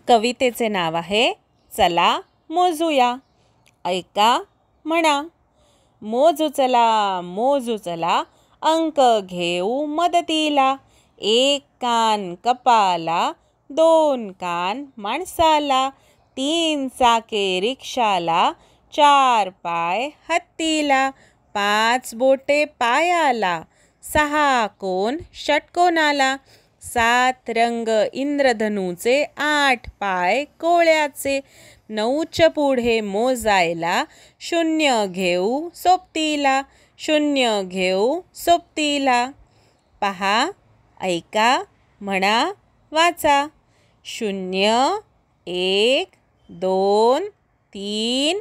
कवितेचे नाव आहे चला मोजूया. ऐका म्हणा. मोजू चला अंक घेऊ मदतीला. एक कान कपाला, दोन कान माणसाला, तीन चाके रिक्षाला, चार पाय हत्तीला, पाच बोटे पायाला, सहा कोन षटकोनाला, सात रंग इंद्रधनुचे, आठ पाय कोळ्याचे, नऊच्या पुढे मोजायला शून्य घेऊ सोबतीला, शून्य घेऊ सोबतीला. पहा, ऐका, म्हणा, वाचा. शून्य, एक, दोन, तीन,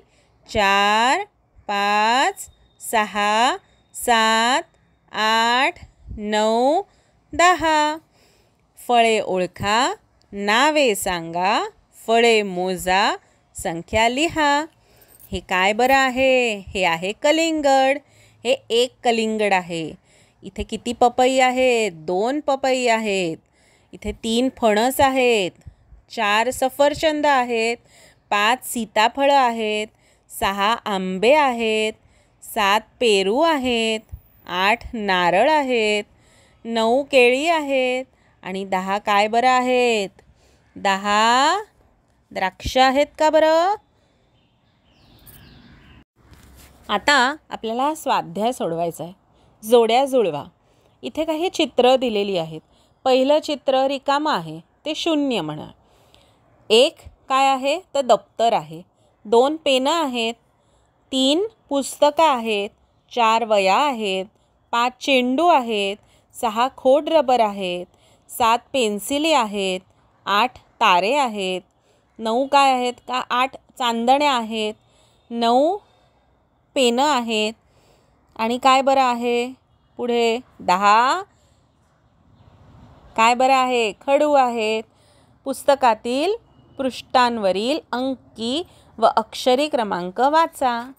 चार, पाच, सहा, सात, आठ, नऊ, 10. फळे ओळखा, नावे सांगा, फळे मोजा, संख्या लिहा. हे काय बरं आहे? हे आहे कलिंगड. हे एक कलिंगड आहे. इथे किती पपई आहेत? 2 पपई आहेत. इथे 3 फणस आहेत, 4 सफरचंद आहेत, 5 सीताफळं आहेत, 6 आंबे आहेत, 7 पेरू आहेत, 8 नारळ आहेत, 9 केळी आहेत आणि 10 काय बरं आहेत? 10 द्राक्ष आहेत का बरं? आता आपल्याला स्वाध्याय सोडवायचा आहे. जोड्या जुळवा. इथे काही चित्र दिलेली आहेत. पहिलं चित्र रिकामं आहे, ते 0 म्हणा. 1 काय आहे? तर दप्तर आहे. 2 पेनं आहेत, 3 पुस्तकं आहेत, 4 वह्या आहेत, 5 चेंडू आहेत, 6 खोड रबर आहेत, 7 पेन्सिली आहेत, 8 तारे आहेत, 9 काय आहेत का? 8 चांदण्या आहेत, 9 पेनं आहेत आणि काय बरं आहे पुढे? 10 काय बरं आहे? खडू आहेत. पुस्तकातील पृष्ठांवरील अंकी व अक्षरी क्रमांक वाचा.